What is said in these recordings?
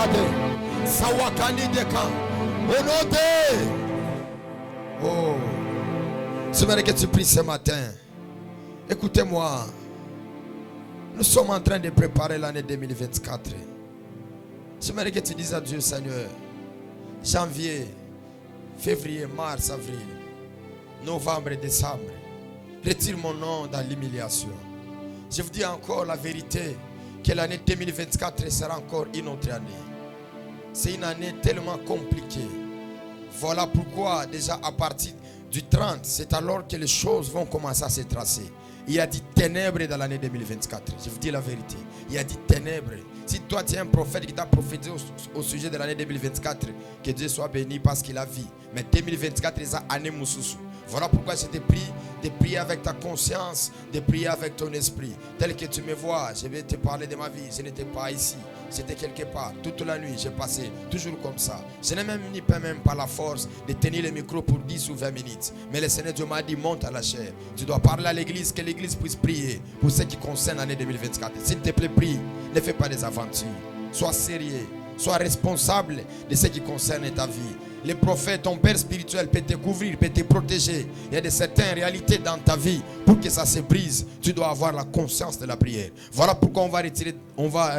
Gade. Sawakani Deka. Honote. Oh. J'aimerais que tu pries ce matin. Écoutez-moi. Nous sommes en train de préparer l'année 2024. J'aimerais que tu dises à Dieu, Seigneur, janvier, février, mars, avril, novembre et décembre, retire mon nom dans l'humiliation. Je vous dis encore la vérité, que l'année 2024 sera encore une autre année. C'est une année tellement compliquée. Voilà pourquoi déjà à partir du 30, c'est alors que les choses vont commencer à se tracer. Il y a dit ténèbres dans l'année 2024. Je vous dis la vérité. Il y a dit ténèbres. Si toi tu es un prophète qui t'a prophétisé au sujet de l'année 2024, que Dieu soit béni parce qu'il a vu. Mais 2024 c'est une année moussoussou. Voilà pourquoi je te prie de prier avec ta conscience, de prier avec ton esprit. Tel que tu me vois, je vais te parler de ma vie. Je n'étais pas ici. J'étais quelque part. Toute la nuit, j'ai passé toujours comme ça. Je n'ai même pas la force de tenir le micro pour 10 ou 20 minutes. Mais le Seigneur Dieu m'a dit, monte à la chair. Tu dois parler à l'église, que l'église puisse prier pour ce qui concerne l'année 2024. S'il te plaît, prie. Ne fais pas des aventures. Sois sérieux. Sois responsable de ce qui concerne ta vie. Les prophètes, ton père spirituel peut te couvrir, peut te protéger. Il y a de certaines réalités dans ta vie. Pour que ça se brise, tu dois avoir la conscience de la prière. Voilà pourquoi on va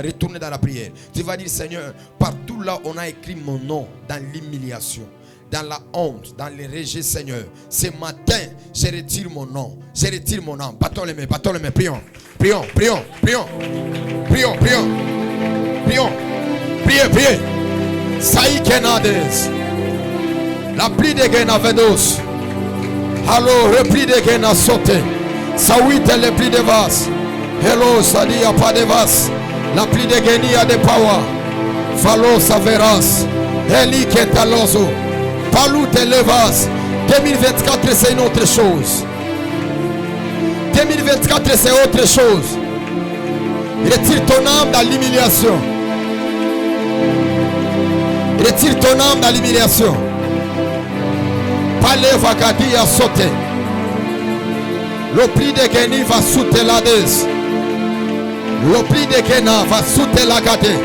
retourner dans la prière. Tu vas dire, Seigneur, partout là on a écrit mon nom dans l'humiliation, dans la honte, dans les rejets, Seigneur. Ce matin, je retire mon nom. Je retire mon nom. Battons les mains, prions. Prions. Priez. Saï Kenades. La pluie de Gena Vedos. Allô, repli de Gena sauté. Sawite le pluie de vas. Hello, Sadia pas de vas. La pluie de Genia de Power. Falo Saveras. Eli Ketalozo. Palou te levas. 2024 c'est une autre chose. 2024 c'est autre chose. Retire ton âme dans l'humiliation. Retire ton âme dans l'humiliation. Palais va gadi à sauter. Le prix de Geni va sauter la des. Le prix de Gena va sauter la gade.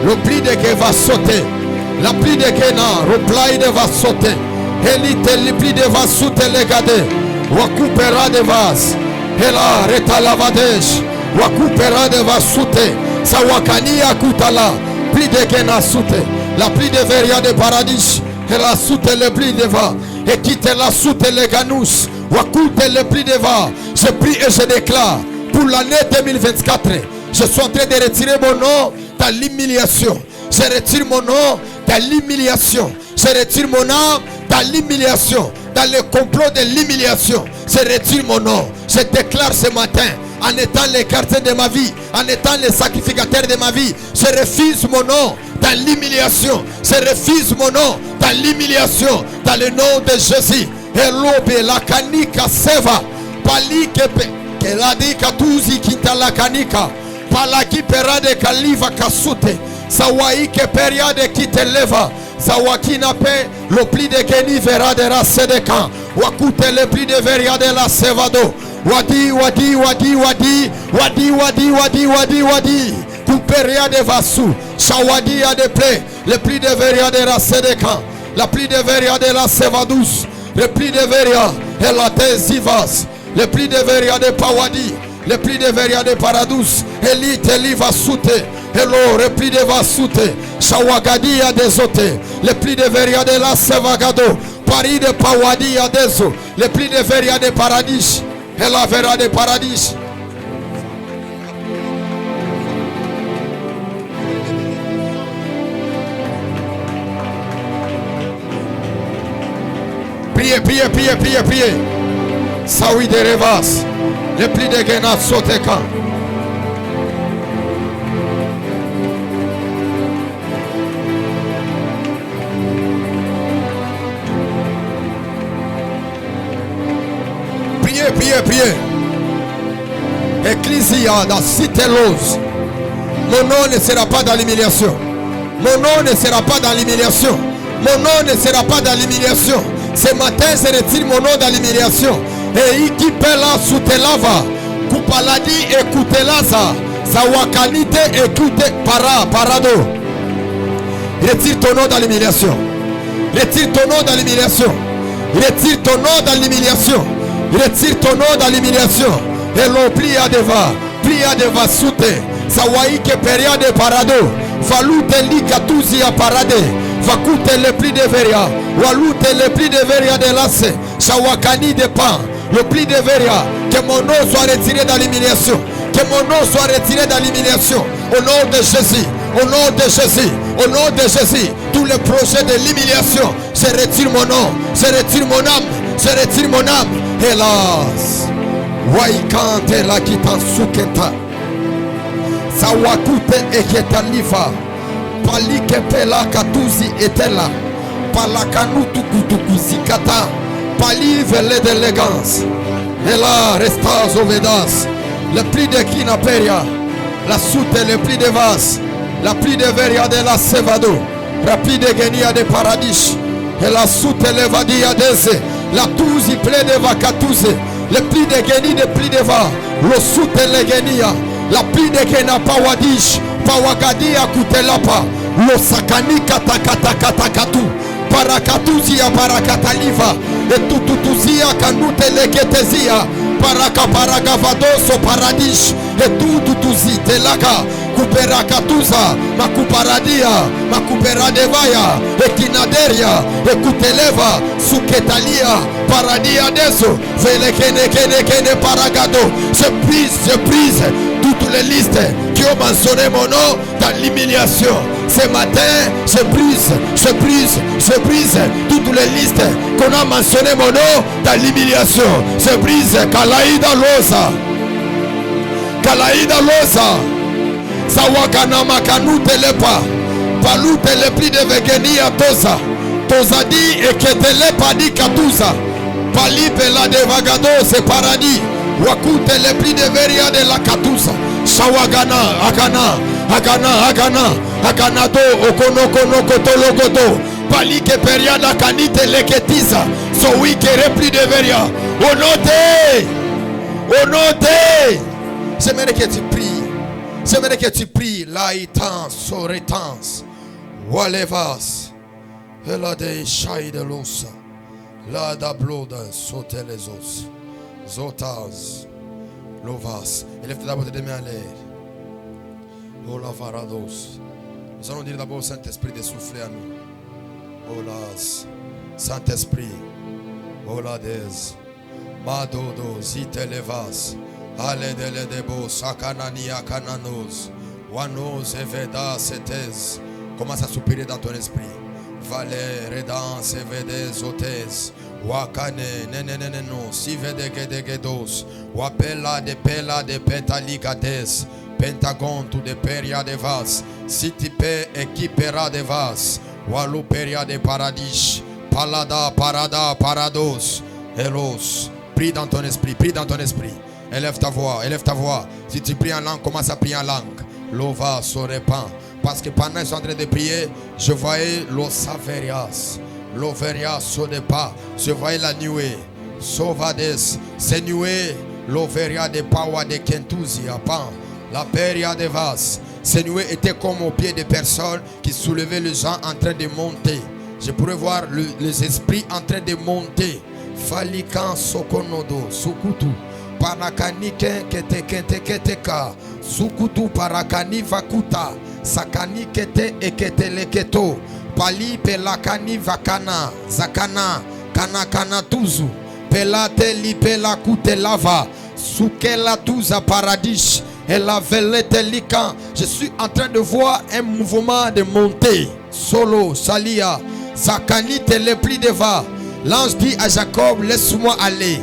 Le prix de Gena va sauter. La pluie de Gena, replaide va sauter. Elite le prix de va sauter les gade. Wakupera de vas. Hela reta lavadesh. Wakupera de va sauter. Sawakani akutala. Pluie de Gena sauter. La pluie de Veria de paradis. Elle a sauté le prix de va. Et quitte la soute les ganous. Wakoute le prix de va. Je prie et je déclare. Pour l'année 2024. Je suis en train de retirer mon nom dans l'humiliation. Je retire mon nom dans l'humiliation. Je retire mon âme dans l'humiliation. Dans le complot de l'humiliation. Je retire mon nom. Je déclare ce matin. En étant les quartiers de ma vie. En étant les sacrificateurs de ma vie. Je refuse mon nom dans l'humiliation. Je refuse mon nom dans l'humiliation. Dans le nom de Jésus. Elobe la kanika seva. Palike keladi katuzi kitala kanika. Palaki perade kaliva kasute. Sawaike periade kiteleva. Sawakina pe le pli de Geni vera de la sedekan. Wakute le pli de veria de la sevado. Wadi. Couperia de Vassou. Shawadi a de ple. Le pli de veria de la sedekan. La pli de veria de la sevadous. Le pli de veria et la tesivas. Le pli de veria de Pawadi. Le pli de veria de Paradous. Elite liva soute. Hello, le pli de Vassoute. Shawagadi a desote. Le pli de veria de la Sevagado. Paris de Pawadi a deso. Le pli de veria de Paradis. Et la vera de Paradis. Priez. Saoui de Revas. Le pli de Gena Soteka. Priez. Ecclesia dans Citelos. Mon nom ne sera pas dans l'humiliation. Mon nom ne sera pas dans l'humiliation. Mon nom ne sera pas dans l'humiliation. Ce matin, je retire mon nom dans l'humiliation. Et qui peut la soutelava. Kupaladi et Kutelaza. Zawakanite, écoute, parado. Retire ton nom dans l'humiliation. Retire ton nom dans l'humiliation. Retire ton nom dans l'humiliation. Retire ton nom dans l'humiliation. Et l'on plia deva soute. Sawaike peria de parado. Valute lika tuzi a parade. Vakute le pli de veria. Walute le pli de veria de lasse. Sawakani de pan. Le pli de veria. Que mon nom soit retiré dans l'humiliation. Que mon nom soit retiré dans l'humiliation. Au nom de Jésus. Au nom de Jésus. Au nom de Jésus. Tous les projets de l'humiliation. Se retire mon nom. Se retire mon âme. Se retire mon âme. Hélas. Waikante la kitan sukenta. Sawakute eketalifa. Palike pela katuzi etela. Palakanutu kutukuzikata. Palivele d'élégance. Et là, restas ovedas. Le prix de Kinaperia. La soute, le prix de Vas. La prix de Veria de la Sevado. Rapide Genia de Paradis. Et la soute, le Vadia d'Eze. La touzi ple de Vakatouze. Le prix de Geni de prix de Va. Le soute, le Genia. La prix de Gena Pawadish. Pawagadia Kutelapa. Le Sakani Katakatakatu. Parakatuzia Parakataliva. Et tututuzia Kanute Leketezia. Parakavadoso Paradis. Et tututuzi Telaka. Kuperakatuza. Makuparadia. Makuperadevaya. Et Kinaderia. Et Kuteleva. Suketalia. Paradia Deso. Velekene Paragado. Je brise toutes les listes qui ont mentionné mon nom dans l'humiliation. Ce matin, je brise toutes les listes qu'on a mentionné mon nom dans l'humiliation. Je brise Kalaïda Losa. Sawakana Makanu Telepa. Palou Telepli de Vegenia Tosa. Tosadi et Ketelepa di Katusa. Pali Pela de Vagado, c'est paradis. Waku Telepli de Veria de la Katusa. Sawagana, Aganado, Okonokono, Kotologodo, Palike Periada, Kanite Leketiza, Sowike Repli de Veria. Honote. J'aimerais que tu pries. Laïtans, Soretans, Walevas, Elade Shai de Losa, Lada Bloda, Sote les os, Zotaz, Lovas. Élève d'abord tes mains à l'air. Oh la Varados. Nous allons dire d'abord au Saint-Esprit de souffler à nous. Oh las. Saint-Esprit. Oh la des. Madodo zitelevas. Ale dele debo sakanani akananos. Wanos eveda setes. Commence à soupirer dans ton esprit. Vale redans evedes otes. Wakane neneneno sivede gedegedos. Wapela de petaligades. Pentagon tu de peria de vas. Sitipe equipera de vas. Walu peria de paradis. Palada parada parados. Elos. Prie dans ton esprit. Élève ta voix. Si tu pries en langue, commence à prier en langue. L'ova se répand. Parce que pendant que je suis en train de prier, je voyais l'osaverias. L'overia se dépas. Je voyais la nuée. Sauvades. C'est nuée. L'overia de Pawa de Kentuzia. Pan. La peria de Vas. Ces nuées étaient comme au pied des personnes qui soulevaient les gens en train de monter. Je pourrais voir les esprits en train de monter. Falikan Sokonodo. Sukutu. Parakanike Keteketeka. Sukutu Parakani Vakuta. Sakani Kete Eketeleketo. Pali Pelakani Vakana. Zakana. Kanakana Tuzu. Pelate Lipela Kutelava. Sukela Tuza Paradis. Et la velete likan. Je suis en train de voir un mouvement de montée. Solo, Salia, Zakani Telepli Deva. L'ange dit à Jacob, laisse-moi aller.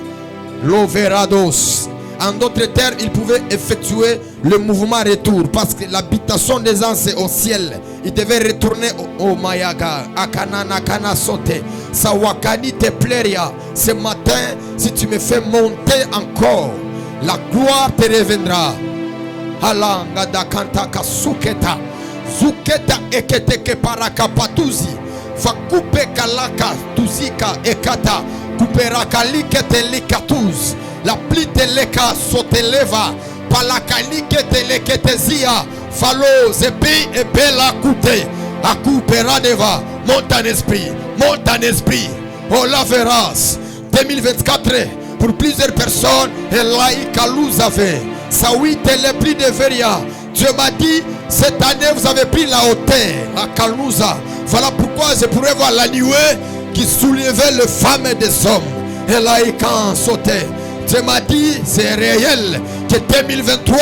Loverados. En d'autres termes, il pouvait effectuer le mouvement retour. Parce que l'habitation des anges c'est au ciel. Il devait retourner au Mayaga. Akana Nakana Sote. Sawakani te plairia. Ce matin, si tu me fais monter encore, la gloire te reviendra. Halanga da kanta kasuketa. Zuketa eketeke parakapatuzi. Fakupe kalaka tuzika ekata. Kuperaka likete likatuz. La plite leka soteleva. palakani keteleketesia. Falo zepi et bela koute. Akuperadeva. Monte en esprit. Monte en esprit. Oh la verras. 2024. Pour plusieurs personnes. Elai Kalouzave. Saoui tele pris de Veria. Dieu m'a dit, cette année vous avez pris la hauteur, la Kalouza. Voilà pourquoi je pourrais voir la nuée qui soulevait les femmes et des hommes. Et là, il quand sautait. Dieu m'a dit, c'est réel, que 2023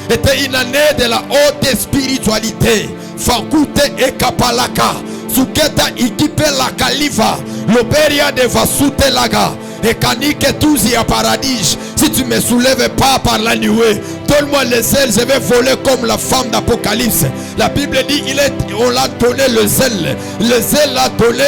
était une année de la haute spiritualité. Fakute et Kapalaka. Suketa ikipe la Kalifa. L'Oberia de Vasute Laga. Et Kanike Touzi à paradis. Si tu ne me soulèves pas par la nuée, donne-moi les ailes, je vais voler comme la femme d'Apocalypse. La Bible dit, on l'a donné le zèle. Le zèle a donné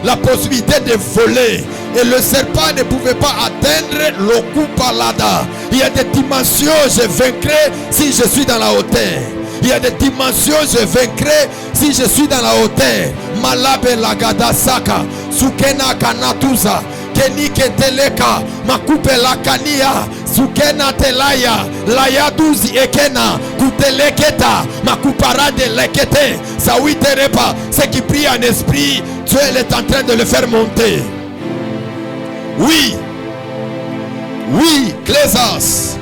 la possibilité de voler. Et le serpent ne pouvait pas atteindre le coup palada. Il y a des dimensions, je vaincrai si je suis dans la hauteur. Il y a des dimensions, je vaincrai si je suis dans la hauteur. Malabe lagada saka, sukena kanatuza. Keni keteleka makupe la kania sukena telaya laya douzi ekena kuteleketa makuparade lekete sawiterepa. Ceux qui prient en esprit, Dieu est en train de le faire monter. Oui, oui, Klesas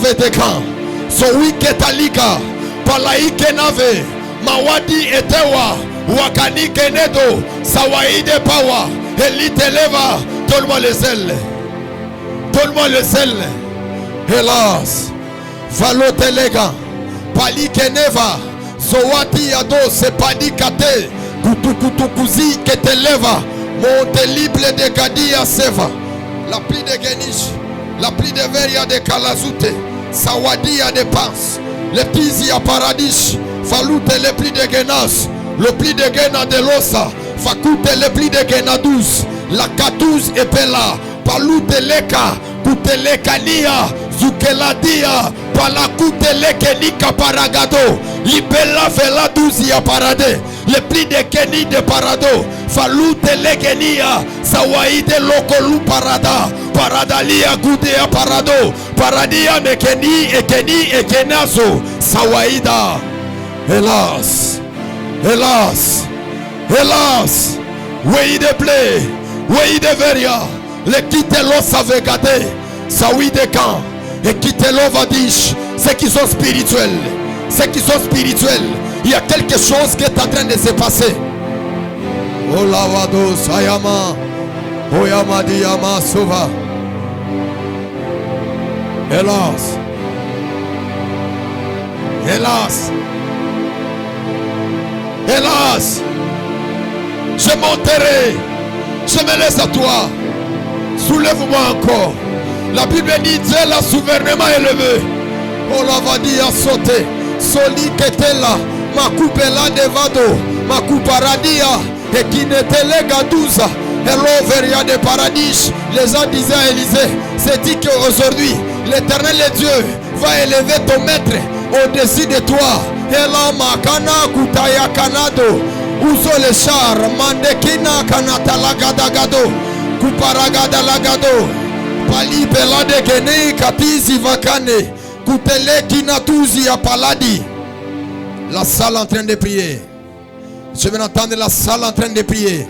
vedekan sowi ketalika palaike nave mawadi etewa wakani kenedo sawaide pawa. Eliteleva, donne-moi les ailes. Donne-moi les ailes. Hélas, Valotelega, Palikeneva, Zoati Yado, Sepadikate, Kutukutukuzi, Keteleva, Monte libre de Gadia Seva, la pluie de Genish, la pluie de Veria de Kalazute, Sawadia de Pans, le Tizi à Paradis, Falute le pluie de Genas, le pluie de Gena de Losa. Fakute le pli de Genadous, la Katouz et Pela, Palute leka, Kutelekania, Zukeladia, Palakute lekenika paragado, Libella vela douzia parade, le pli de Keni de parado, Falute lekenia, Sawaide lokolu parada, Paradalia gudea parado, Paradia mekeni ekeni ekenazo, Sawaida. Hélas, hélas. Hélas, oui de blé, oui de veria, le kitelo savegade, saoui de camp, et kitelo vadish, ceux qui sont spirituels, il y a quelque chose qui est en train de se passer. Oh lavado sayama, oyama diyama sova. Hélas, hélas, hélas. Je monterai, je me laisse à toi. Soulève-moi encore. La Bible dit Dieu l'a souverainement élevé. On l'a dit à sauter. Soli ketela, ma coupela de vado, ma couparadia, et qui n'était les gadouza, et l'overia de paradis. Les gens disaient à Élisée, c'est dit qu'aujourd'hui, l'Éternel est Dieu va élever ton maître au-dessus de toi. Et là, makana kutaya kanado. Uso le char, mandekina kanata lagadagado, kuparagada lagado, pali pelade kene katizi vakane, kutele kinatuzi apaladi. La salle en train de prier. Je vais entendre la salle en train de prier.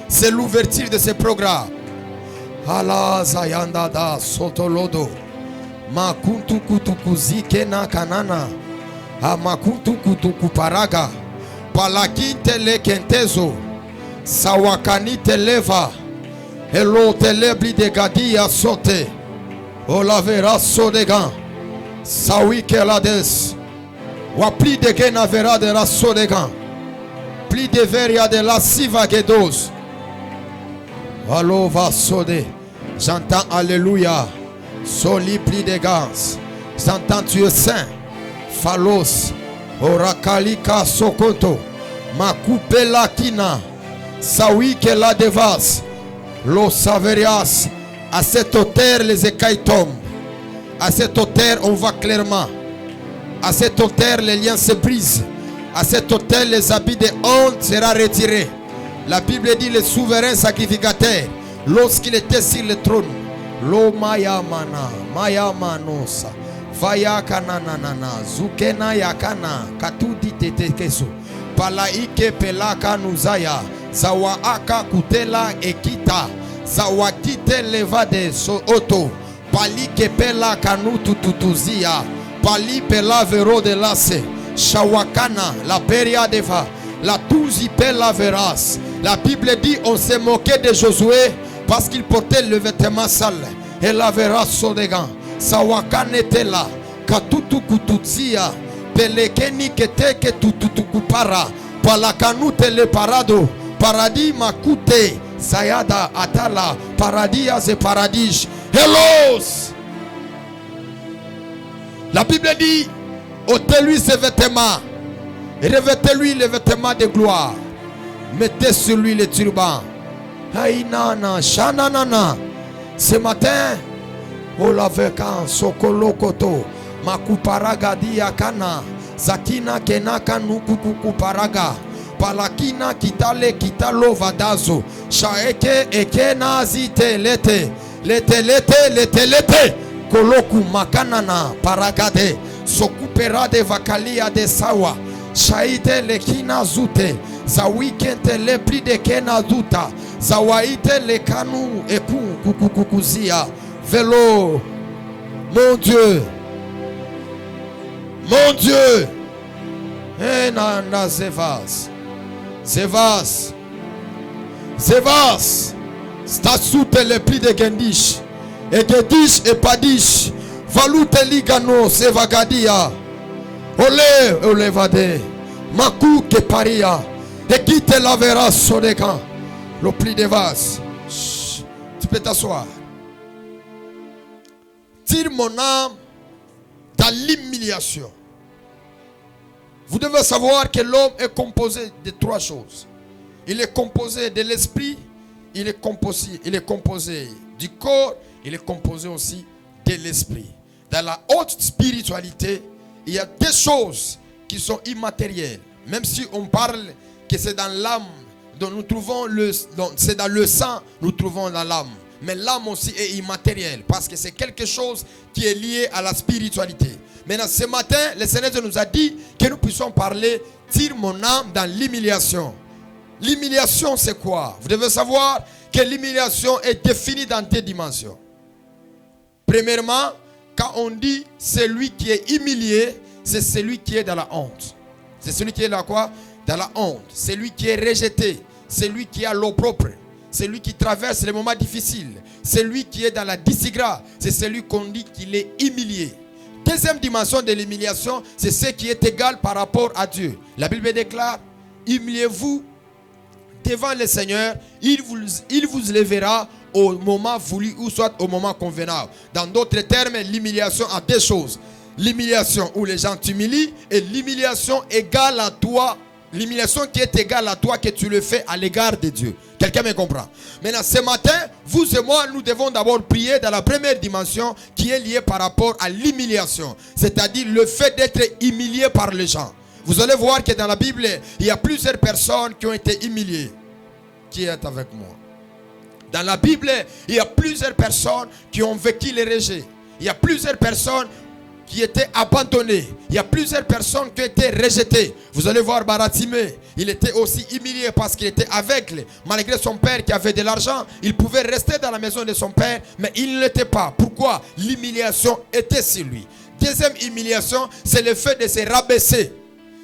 C'est l'ouverture de ce programme. Allah zayanda da sotolodo, makuntu kutukuzi kena kanana, amakuntu kutukuparaga. Palaki tele kentezo, sawakani televa, elo telebri de gadia sote, olavera sodegan, sawi kelades, wapli de genavera de la sodegan, pli de veria de la siva gedos, alova sode, j'entends alléluia, soli pli de gans, j'entends tu es saint, phalos, orakalika sokoto. Makupela kina, sawi que la devas, lo saverias. À cette hauteur, les écailles tombent. À cette hauteur, on voit clairement. À cette hauteur, les liens se brisent. À cette hauteur, les habits de honte seront retirés. La Bible dit le souverain sacrificateur, lorsqu'il était sur le trône, Lo maya mana, maya manosa. Vaya kananana, zukena yakana, katudi tetekeso. Palaike pelaka nuzaya, zawaaka kutela ekita, zawakite levade so oto, palike pela kanutu tutuzia, pali pela vero de lasse, shawakana, la peria deva, la tuzi pela veras. La Bible dit on s'est moqué de Josué parce qu'il portait le vêtement sale et la veras sodega. Sawakane était là, katutu kutuzia, pelekeni keteke tututukupara, palakanute le parado, paradis makute, sayada atala, paradias et paradis. Hellos! La Bible dit, ôtez-lui ses vêtements, revêtez-lui les vêtements de gloire, mettez sur lui le turban. Aïnana, shananana. Ce matin, Olaveka, Sokolokoto, Makuparaga diakana, Zakina kenaka nukukuku paraga, Palakina kitale kitalo vadazo, Shaeke ekena zite lete, lete, Koloku makanana paragade, Sokupera de vakalia de sawa, Shaite lekina zute, Zawikente le pli de kena zuta, Zawaite le kanu epu kukukukuzia. Vélo, mon Dieu, Enanda Zevas, Stasute le pli de Gendish, et Gedish et Padish, Valute Ligano, Sevagadia, Ole Vade, Makou Keparia, et quitte la vera Sodekan, le pli de vase. Tu peux t'asseoir. Tire mon âme dans l'humiliation. Vous devez savoir que l'homme est composé de trois choses. Il est composé de l'esprit, il est composé du corps, il est composé aussi de l'esprit. Dans la haute spiritualité, il y a des choses qui sont immatérielles. Même si on parle que c'est dans l'âme dont nous trouvons c'est dans le sang, nous trouvons dans l'âme. Mais l'âme aussi est immatérielle parce que c'est quelque chose qui est lié à la spiritualité. Maintenant, ce matin, le Seigneur nous a dit que nous puissions parler, tire mon âme dans l'humiliation. L'humiliation, c'est quoi? Vous devez savoir que l'humiliation est définie dans deux dimensions. Premièrement, quand on dit celui qui est humilié, c'est celui qui est dans la honte. C'est celui qui est dans quoi? Dans la honte. Celui qui est rejeté, celui qui a l'opprobre. Celui qui traverse les moments difficiles, celui qui est dans la disgrâce, c'est celui qu'on dit qu'il est humilié. Deuxième dimension de l'humiliation, c'est ce qui est égal par rapport à Dieu. La Bible déclare, humiliez-vous devant le Seigneur, il vous lèvera au moment voulu ou soit au moment convenable. Dans d'autres termes, l'humiliation a deux choses. L'humiliation où les gens t'humilient et l'humiliation égale à toi. L'humiliation qui est égale à toi que tu le fais à l'égard de Dieu. Quelqu'un me comprend? Maintenant, ce matin, vous et moi, nous devons d'abord prier dans la première dimension qui est liée par rapport à l'humiliation. C'est-à-dire le fait d'être humilié par les gens. Vous allez voir que dans la Bible, il y a plusieurs personnes qui ont été humiliées. Qui est avec moi? Dans la Bible, il y a plusieurs personnes qui ont vécu les rejets. Il y a plusieurs personnes qui étaient abandonnés. Il y a plusieurs personnes qui ont été rejetées. Vous allez voir Baratimée, il était aussi humilié parce qu'il était aveugle. Malgré son père qui avait de l'argent, il pouvait rester dans la maison de son père, mais il ne l'était pas. Pourquoi? L'humiliation était sur lui. Deuxième humiliation, c'est le fait de se rabaisser.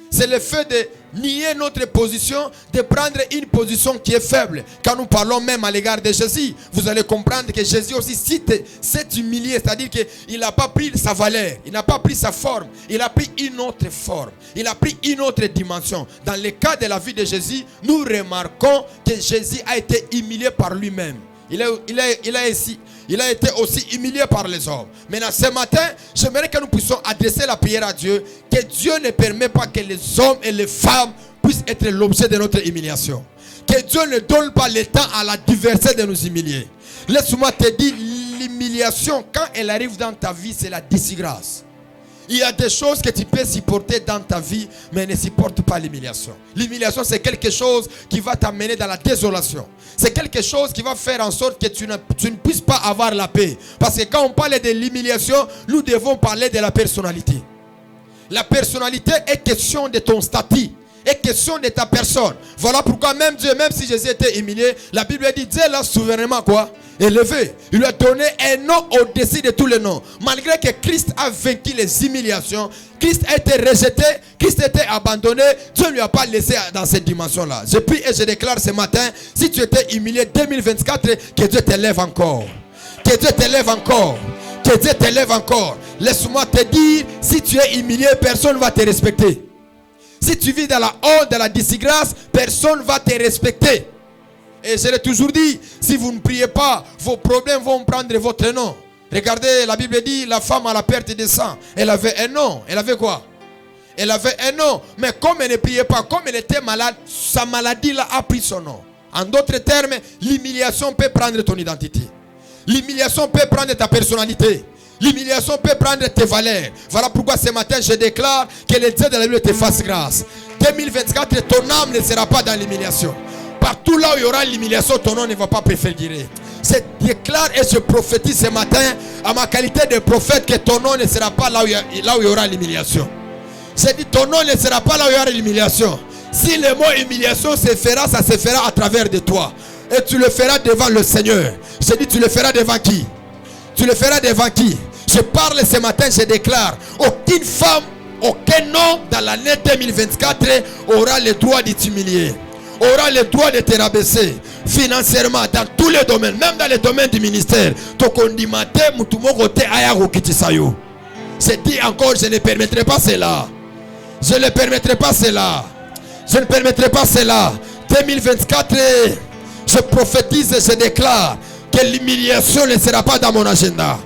C'est le fait de nier notre position, de prendre une position qui est faible. Quand nous parlons même à l'égard de Jésus, vous allez comprendre que Jésus aussi s'est humilié, c'est-à-dire qu'il n'a pas pris sa valeur, il n'a pas pris sa forme, il a pris une autre forme, il a pris une autre dimension. Dans le cas de la vie de Jésus, nous remarquons que Jésus a été humilié par lui-même. Il a été aussi humilié par les hommes. Maintenant, ce matin, j'aimerais que nous puissions adresser la prière à Dieu. Que Dieu ne permet pas que les hommes et les femmes puissent être l'objet de notre humiliation. Que Dieu ne donne pas le temps à la diversité de nous humilier. Laisse-moi te dire, l'humiliation, quand elle arrive dans ta vie, c'est la disgrâce. Il y a des choses que tu peux supporter dans ta vie, mais ne supporte pas l'humiliation. L'humiliation, c'est quelque chose qui va t'amener dans la désolation. C'est quelque chose qui va faire en sorte que tu ne puisses pas avoir la paix. Parce que quand on parle de l'humiliation, nous devons parler de la personnalité. La personnalité est question de ton statut, est question de ta personne. Voilà pourquoi même Dieu, même si Jésus était humilié, la Bible dit Dieu l'a souverainement quoi? Élevé. Il lui a donné un nom au-dessus de tous les noms. Malgré que Christ a vaincu les humiliations, Christ a été rejeté, Christ a été abandonné, Dieu ne lui a pas laissé dans cette dimension-là. Je prie et je déclare ce matin, si tu étais humilié 2024, que Dieu t'élève encore. Que Dieu t'élève encore. Que Dieu t'élève encore. Laisse-moi te dire, si tu es humilié, personne ne va te respecter. Si tu vis dans la honte, dans la disgrâce, personne ne va te respecter. Et je l'ai toujours dit, si vous ne priez pas, vos problèmes vont prendre votre nom. Regardez, la Bible dit, la femme à la perte de sang, elle avait un nom. Elle avait quoi? Elle avait un nom. Mais comme elle ne priait pas, comme elle était malade, sa maladie là a pris son nom. En d'autres termes, l'humiliation peut prendre ton identité. L'humiliation peut prendre ta personnalité. L'humiliation peut prendre tes valeurs. Voilà pourquoi ce matin je déclare que le Dieu de la Bible te fasse grâce. 2024, ton âme ne sera pas dans l'humiliation. Partout là où il y aura l'humiliation, ton nom ne va pas préférer. Je déclare et je prophétise ce matin, à ma qualité de prophète, que ton nom ne sera pas là où il y aura l'humiliation. Je dis ton nom ne sera pas là où il y aura l'humiliation. Si le mot humiliation se fera, ça se fera à travers de toi. Et tu le feras devant le Seigneur. Je dis tu le feras devant qui? Tu le feras devant qui? Je parle ce matin, je déclare, aucune femme, aucun homme dans l'année 2024 aura le droit de t'humilier, aura le droit de te rabaisser financièrement dans tous les domaines, même dans les domaines du ministère. Je dis encore, je ne permettrai pas cela. Je ne permettrai pas cela. Je ne permettrai pas cela. 2024, je prophétise et je déclare que l'humiliation ne sera pas dans mon agenda.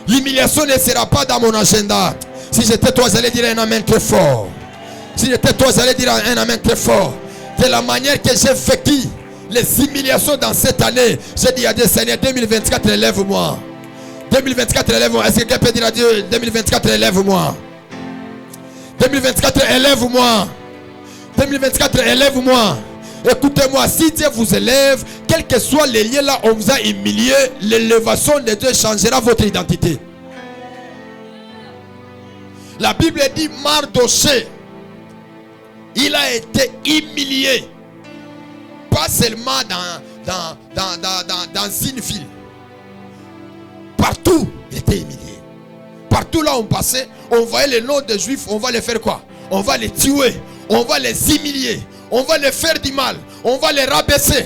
L'humiliation ne sera pas dans mon agenda. Si j'étais toi, j'allais dire un amen très fort. Si j'étais toi, j'allais dire un amen très fort. De la manière que j'ai vécu les humiliations dans cette année, j'ai dit à Dieu, Seigneur, 2024, élève-moi. 2024, élève-moi. Est-ce que quelqu'un peut dire à Dieu, 2024, élève-moi. 2024, élève-moi. 2024, élève-moi. Écoutez-moi, si Dieu vous élève, quels que soient les liens là, on vous a humilié, l'élévation de Dieu changera votre identité. La Bible dit, Mardoché, il a été humilié. Pas seulement dans une ville. Partout, il était humilié. Partout là où on passait, on voyait les noms des Juifs, on va les faire quoi? On va les tuer, on va les humilier. On va les faire du mal. On va les rabaisser.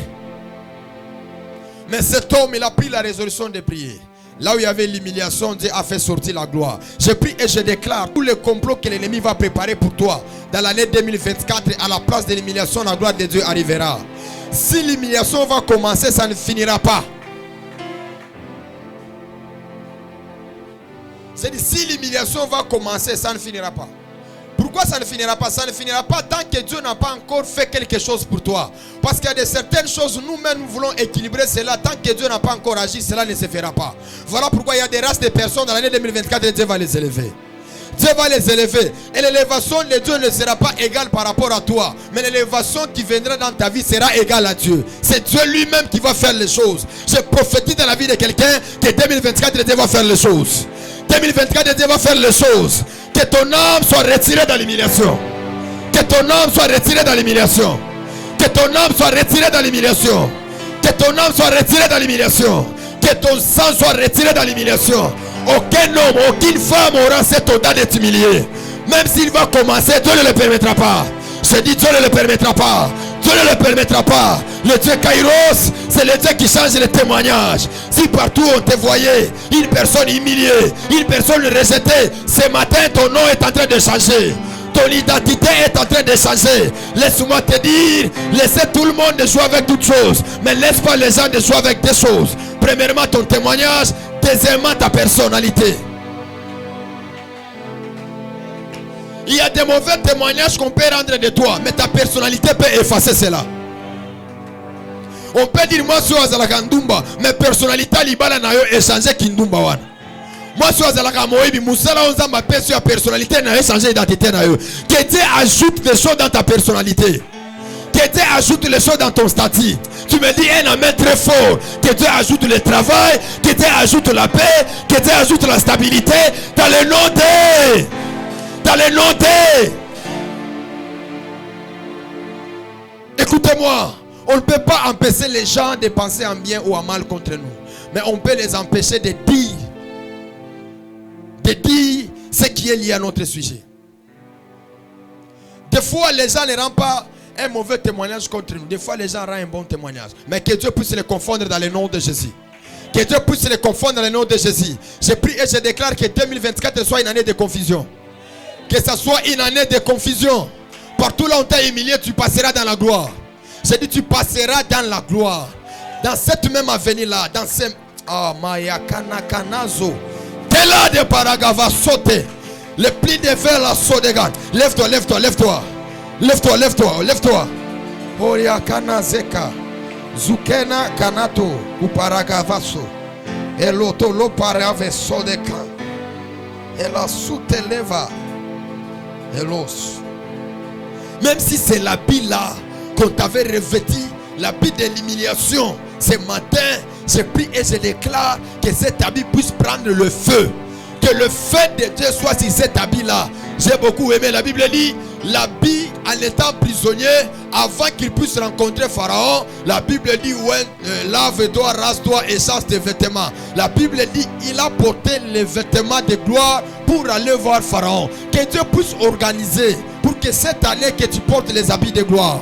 Mais cet homme, il a pris la résolution de prier. Là où il y avait l'humiliation, Dieu a fait sortir la gloire. Je prie et je déclare tous les complots que l'ennemi va préparer pour toi. Dans l'année 2024, à la place de l'humiliation, la gloire de Dieu arrivera. Si l'humiliation va commencer, ça ne finira pas. C'est-à-dire, si l'humiliation va commencer, ça ne finira pas. Pourquoi ça ne finira pas? Ça ne finira pas tant que Dieu n'a pas encore fait quelque chose pour toi. Parce qu'il y a de certaines choses, nous-mêmes, nous voulons équilibrer cela. Tant que Dieu n'a pas encore agi, cela ne se fera pas. Voilà pourquoi il y a des races de personnes dans l'année 2024 et Dieu va les élever. Dieu va les élever. Et l'élévation de Dieu ne sera pas égale par rapport à toi. Mais l'élévation qui viendra dans ta vie sera égale à Dieu. C'est Dieu lui-même qui va faire les choses. Je prophétise dans la vie de quelqu'un que 2024, Dieu va faire les choses. 2024, Dieu va faire les choses. Que ton âme soit retirée dans l'humiliation. Que ton âme soit retirée dans l'humiliation. Que ton âme soit retirée dans l'humiliation. Que ton âme soit retirée dans l'humiliation. Que ton sang soit retiré dans l'humiliation. Aucun homme, aucune femme aura cette audace de t'humilier. Même s'il va commencer, Dieu ne le permettra pas. Je dis Dieu ne le permettra pas. Dieu ne le permettra pas. Le Dieu Kairos, c'est le Dieu qui change les témoignages. Si partout on te voyait une personne humiliée, une personne rejetée, ce matin ton nom est en train de changer. Ton identité est en train de changer. Laisse-moi te dire, laissez tout le monde de jouer avec toutes choses. Mais laisse pas les gens de jouer avec des choses. Premièrement ton témoignage, deuxièmement ta personnalité. Il y a des mauvais témoignages qu'on peut rendre de toi, mais ta personnalité peut effacer cela. On peut dire moi je suis Azalakandumba, mais personnalité libala na yo échanger kindumba wana. Moi, je suis à la Moïbi, Moussala, on a ma personnalité, n'a changé d'identité. Que Dieu ajoute des choses dans ta personnalité. Que Dieu ajoute les choses dans ton statut. Tu me dis un amen très fort. Que Dieu ajoute le travail. Que Dieu ajoute la paix. Que Dieu ajoute la stabilité. Dans le nom de. Dans le nom de. Écoutez-moi. On ne peut pas empêcher les gens de penser en bien ou en mal contre nous. Mais on peut les empêcher de dire ce qui est lié à notre sujet. Des fois, les gens ne rendent pas un mauvais témoignage contre nous. Des fois, les gens rendent un bon témoignage. Mais que Dieu puisse les confondre dans le nom de Jésus. Que Dieu puisse les confondre dans le nom de Jésus. Je prie et je déclare que 2024 soit une année de confusion. Que ça soit une année de confusion. Partout là où on t'a humilié, tu passeras dans la gloire. J'ai dit, tu passeras dans la gloire. Dans cette même avenue là. Dans ce... Ah, Maya Kanakanazo. T'es là de Paragava sauter. Le pli de verre la Sodegan. Lève-toi, lève-toi, lève-toi. Lève-toi, lève-toi, lève-toi. Oria Kanazeka. Zukena Kanato. Uparagavaso. Eloto lo parave Sodekan. Ela souteleva. Elos. Même si c'est l'habit là qu'on t'avait revêtu, l'habit de l'humiliation, ce matin, je prie et je déclare que cet habit puisse prendre le feu. Que le feu de Dieu soit sur cet habit-là. J'ai beaucoup aimé. La Bible dit, l'habit en étant prisonnier, avant qu'il puisse rencontrer Pharaon, la Bible dit, ouais, lave-toi, rase-toi et change tes vêtements. La Bible dit, il a porté les vêtements de gloire pour aller voir Pharaon. Que Dieu puisse organiser pour que cette année que tu portes les habits de gloire.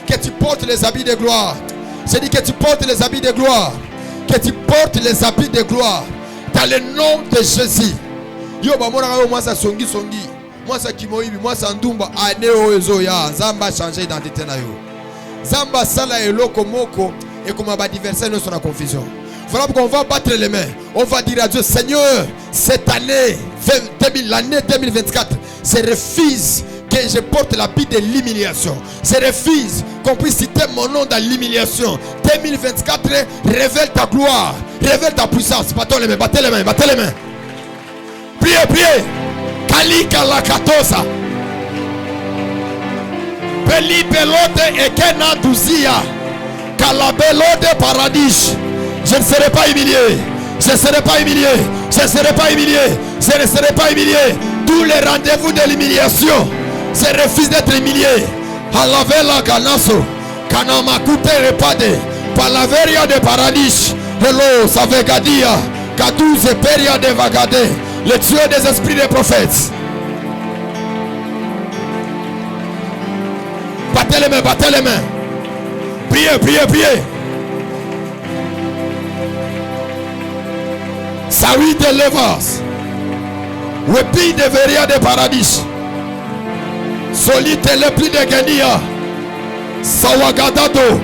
Que tu portes les habits de gloire. J'ai dit que tu portes les habits de gloire. Que tu portes les habits de gloire. Dans le nom de Jésus. Yo ba moi ça songi. Moi ça kimoibi, moi ça ndumba aneo ezo ya. Zamba changer d'identité na yo. Zamba sala eloko moko et comme ba diverser nous sur la confusion. Voilà pourquoi on va battre les mains. On va dire à Dieu, Seigneur, cette année, l'année 2024, je refuse que je porte l'habit de l'humiliation. Je refuse qu'on puisse citer mon nom dans l'humiliation. 2024, révèle ta gloire, révèle ta puissance. Battez les mains, battez les mains, battez les mains. Priez, priez. Kalika la katosa. Peli pelote ekena duzia. Kalabelode paradis. Je ne serai pas humilié. Je ne serai pas humilié. Je ne serai pas humilié. Je ne serai pas humilié. Tous les rendez-vous de l'humiliation, je refuse d'être humilié. Alavela Ganaso, Kanamakute Repade, Palaveria de Paradis, Hello, Savegadia, Kadouze Peria de Vagade, le tueur des esprits des prophètes. Battez les mains, battez les mains. Priez, priez, priez. Sawi de Levas, Wepi de Veria de Paradis. Solite le pli de Genia, Sawagadado,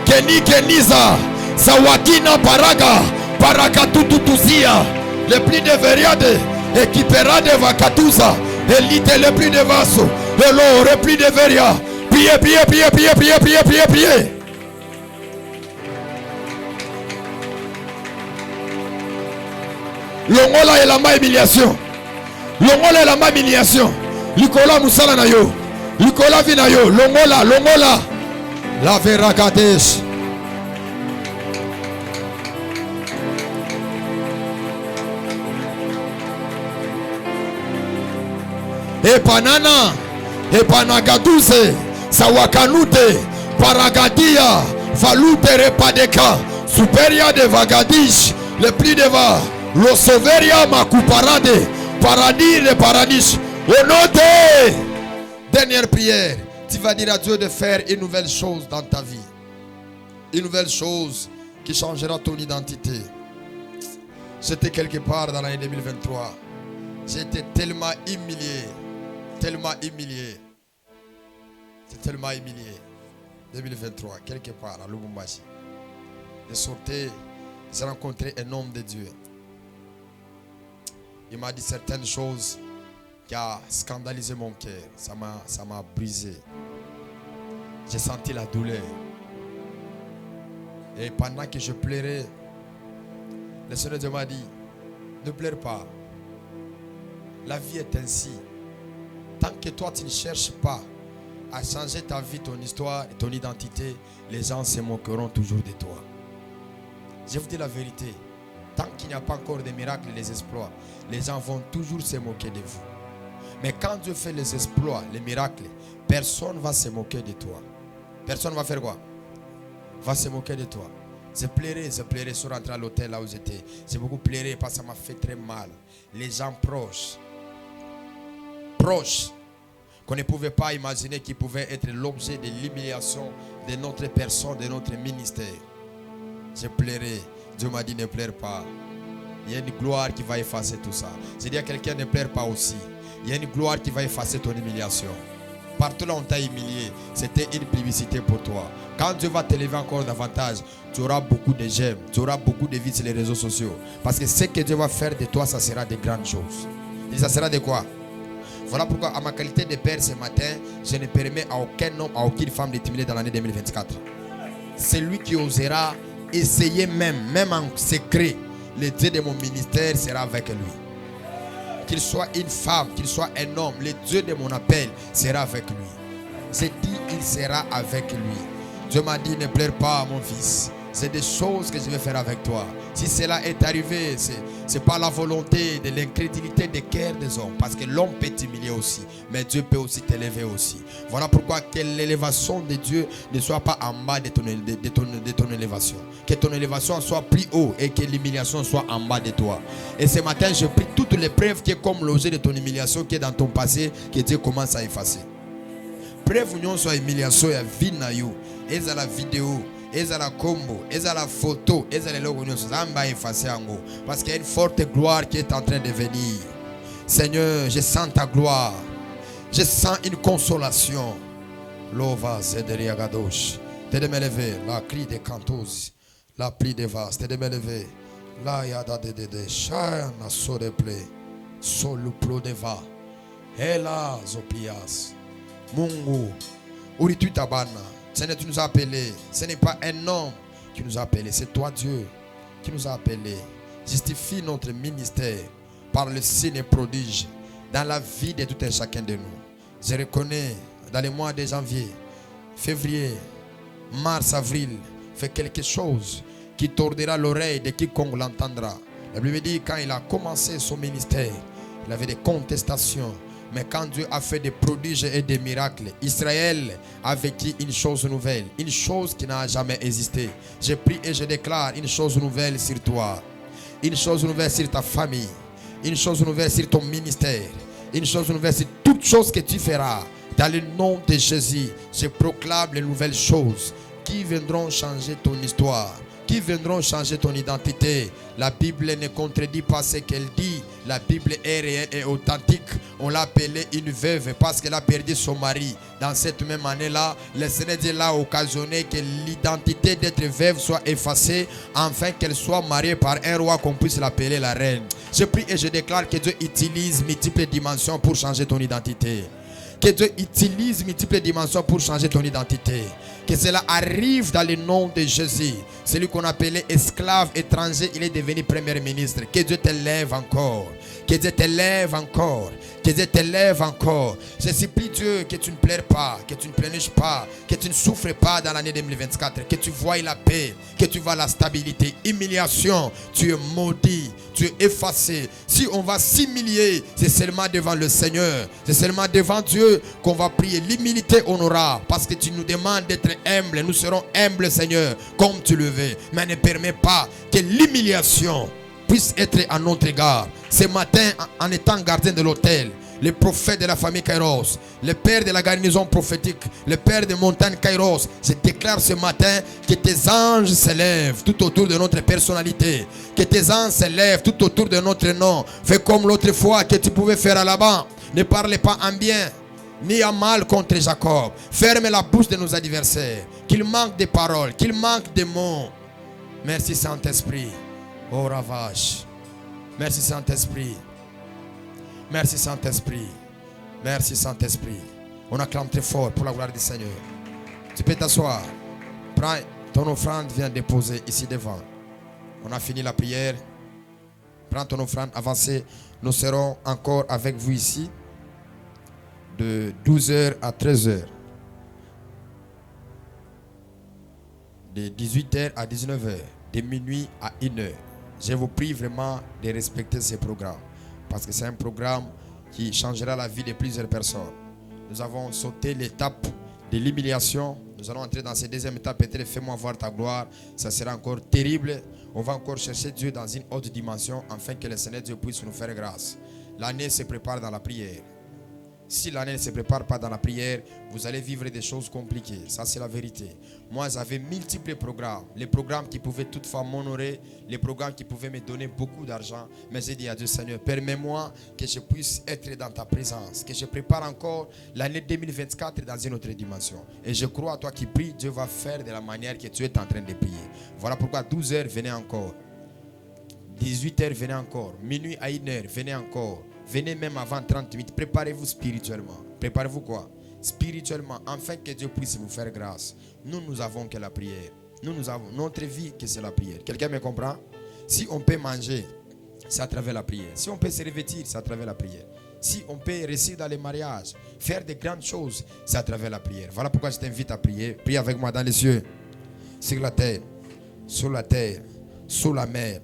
Keni Keniza, Sawakina Paraga, Parakatutuzia, le pli de Veriade, Ekipera de Vakatuza, Elite le pli de Vaso, Hello, repli de Veria, priez, priez, priez, priez, priez, priez, priez, priez. Longola et la ma humiliation. Longola et la ma humiliation. Likola musala na yo. Likola vina yo. Longola, longola. La vera Kadesh. Epanana. Epanagaduze. Sawakanute. Paragadia. Falute repadeka. Superia de Vagadish. Le pli de va. Lo Soveria Makuparade. Paradis de Paradis. Au nom de... Dernière prière. Tu vas dire à Dieu de faire une nouvelle chose dans ta vie. Une nouvelle chose qui changera ton identité. J'étais quelque part dans l'année 2023. J'étais tellement humilié. Tellement humilié. J'étais tellement humilié. 2023, quelque part à Lubumbashi. Je sortais, j'ai rencontré un homme de Dieu. Il m'a dit certaines choses qui a scandalisé mon cœur. Ça m'a brisé. J'ai senti la douleur. Et pendant que je pleurais, le Seigneur m'a dit, Ne pleure pas. La vie est ainsi. Tant que toi tu ne cherches pas à changer ta vie, ton histoire et ton identité, les gens se moqueront toujours de toi. Je vous dis la vérité. Tant qu'il n'y a pas encore de miracles et des exploits, les gens vont toujours se moquer de vous. Mais quand Dieu fait les exploits, les miracles, personne ne va se moquer de toi. Personne ne va faire quoi? Va se moquer de toi. Je pleurais sur rentrer à l'hôtel là où j'étais. J'ai beaucoup pleuré parce que ça m'a fait très mal. Les gens proches, qu'on ne pouvait pas imaginer qu'ils pouvaient être l'objet de l'humiliation de notre personne, de notre ministère. J'ai pleuré. Dieu m'a dit ne pleure pas. Il y a une gloire qui va effacer tout ça. J'ai dit à quelqu'un ne pleure pas aussi. Il y a une gloire qui va effacer ton humiliation. Partout là où on t'a humilié, c'était une publicité pour toi. Quand Dieu va t'élever encore davantage, tu auras beaucoup de j'aime, tu auras beaucoup de vie sur les réseaux sociaux. Parce que ce que Dieu va faire de toi, ça sera de grandes choses. Et ça sera de quoi? Voilà pourquoi à ma qualité de père ce matin, je ne permets à aucun homme, à aucune femme de t'humilier dans l'année 2024. Celui qui osera essayer même en secret, le Dieu de mon ministère sera avec lui. Qu'il soit une femme, qu'il soit un homme, le Dieu de mon appel sera avec lui. J'ai dit, il sera avec lui. Dieu m'a dit, ne pleure pas mon fils. C'est des choses que je vais faire avec toi. Si cela est arrivé, ce n'est pas la volonté de l'incrédulité des cœurs des hommes. Parce que l'homme peut t'humilier aussi. Mais Dieu peut aussi t'élever aussi. Voilà pourquoi que l'élévation de Dieu ne soit pas en bas de ton élévation. Que ton élévation soit plus haut et que l'humiliation soit en bas de toi. Et ce matin, je prie toutes les preuves qui est comme l'objet de ton humiliation qui est dans ton passé, que Dieu commence à effacer. Preuve union soit humiliation et vie na you. Et à la vidéo. Et à la combo, et à la photo, et à la logo, parce qu'il y a une forte gloire qui est en train de venir. Seigneur, je sens ta gloire. Je sens une consolation. Lova Zederia Gadosh. T'es de me lever, la cri des cantos, la pli des vases. T'es de me lever, la yada de chana so de ple, solo plo de va. Hela zopias. Mungu, uritu tabana. Seigneur, tu nous as appelés. Ce n'est pas un homme qui nous a appelés. C'est toi, Dieu, qui nous a appelés. Justifie notre ministère par le signe et prodige dans la vie de tout un chacun de nous. Je reconnais dans les mois de janvier, février, mars, avril, fait quelque chose qui tordera l'oreille de quiconque l'entendra. La Bible dit quand il a commencé son ministère, il avait des contestations. Mais quand Dieu a fait des prodiges et des miracles, Israël a vécu une chose nouvelle, une chose qui n'a jamais existé. Je prie et je déclare une chose nouvelle sur toi, une chose nouvelle sur ta famille, une chose nouvelle sur ton ministère, une chose nouvelle sur toutes choses que tu feras. Dans le nom de Jésus, je proclame les nouvelles choses qui viendront changer ton histoire, qui viendront changer ton identité. La Bible ne contredit pas ce qu'elle dit. La Bible est réelle et authentique. On l'a appelée une veuve parce qu'elle a perdu son mari. Dans cette même année-là, le Seigneur Dieu l'a occasionné que l'identité d'être veuve soit effacée, afin qu'elle soit mariée par un roi, qu'on puisse l'appeler la reine. Je prie et je déclare que Dieu utilise multiples dimensions pour changer ton identité. Que Dieu utilise multiples dimensions pour changer ton identité. Que cela arrive dans le nom de Jésus. Celui qu'on appelait esclave étranger, il est devenu premier ministre. Que Dieu t'élève encore. Que Dieu t'élève encore. Que Dieu t'élève encore. Je supplie Dieu que tu ne pleures pas, que tu ne pleurniches pas, que tu ne souffres pas dans l'année 2024, que tu vois la paix, que tu vois la stabilité. Humiliation, tu es maudit, tu es effacé. Si on va s'humilier, c'est seulement devant le Seigneur, c'est seulement devant Dieu qu'on va prier. L'humilité on aura, parce que tu nous demandes d'être humble. Nous serons humbles, Seigneur, comme tu le veux. Mais ne permets pas que l'humiliation puisse être à notre égard. Ce matin, en étant gardien de l'autel, le prophète de la famille Kairos, le père de la garnison prophétique, le père de montagne Kairos, je déclare ce matin que tes anges s'élèvent tout autour de notre personnalité, que tes anges s'élèvent tout autour de notre nom. Fais comme l'autre fois que tu pouvais faire à Laban. Ne parlez pas en bien ni en mal contre Jacob. Ferme la bouche de nos adversaires, qu'il manque de paroles, qu'il manque de mots. Merci Saint-Esprit. Oh Ravache. Merci Saint-Esprit. Merci Saint-Esprit. Merci Saint-Esprit. On acclame très fort pour la gloire du Seigneur. Tu peux t'asseoir. Prends ton offrande, viens déposer ici devant. On a fini la prière. Prends ton offrande, avancez. Nous serons encore avec vous ici de 12h à 13h. De 18h à 19h. De minuit à 1h. Je vous prie vraiment de respecter ces programmes. Parce que c'est un programme qui changera la vie de plusieurs personnes. Nous avons sauté l'étape de l'humiliation. Nous allons entrer dans cette deuxième étape. Peut-être fais-moi voir ta gloire. Ça sera encore terrible. On va encore chercher Dieu dans une haute dimension afin que le Seigneur Dieu puisse nous faire grâce. L'année se prépare dans la prière. Si l'année ne se prépare pas dans la prière, vous allez vivre des choses compliquées. Ça, c'est la vérité. Moi, j'avais multiples programmes. Les programmes qui pouvaient toutefois m'honorer. Les programmes qui pouvaient me donner beaucoup d'argent. Mais j'ai dit à Dieu, Seigneur, permets-moi que je puisse être dans ta présence. Que je prépare encore l'année 2024 dans une autre dimension. Et je crois à toi qui prie, Dieu va faire de la manière que tu es en train de prier. Voilà pourquoi 12h, venez encore. 18h, venez encore. Minuit à 1h, venez encore. Venez même avant 30 minutes. Préparez-vous spirituellement. Préparez-vous quoi? Spirituellement, afin que Dieu puisse vous faire grâce. Nous avons que la prière. Nous avons notre vie que c'est la prière. Quelqu'un me comprend? Si on peut manger, c'est à travers la prière. Si on peut se revêtir, c'est à travers la prière. Si on peut réussir dans les mariages, faire de grandes choses, c'est à travers la prière. Voilà pourquoi je t'invite à prier. Prie avec moi dans les cieux, sur la terre, sous la mer.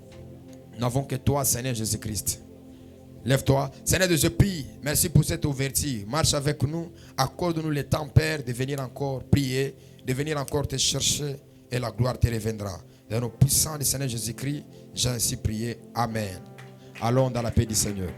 Nous n'avons que toi, Seigneur Jésus-Christ. Lève-toi. Seigneur, je prie. Merci pour cette ouverture. Marche avec nous. Accorde-nous le temps, Père, de venir encore prier, de venir encore te chercher et la gloire te reviendra. Dans le puissant du Seigneur Jésus-Christ, j'ai ainsi prié. Amen. Allons dans la paix du Seigneur.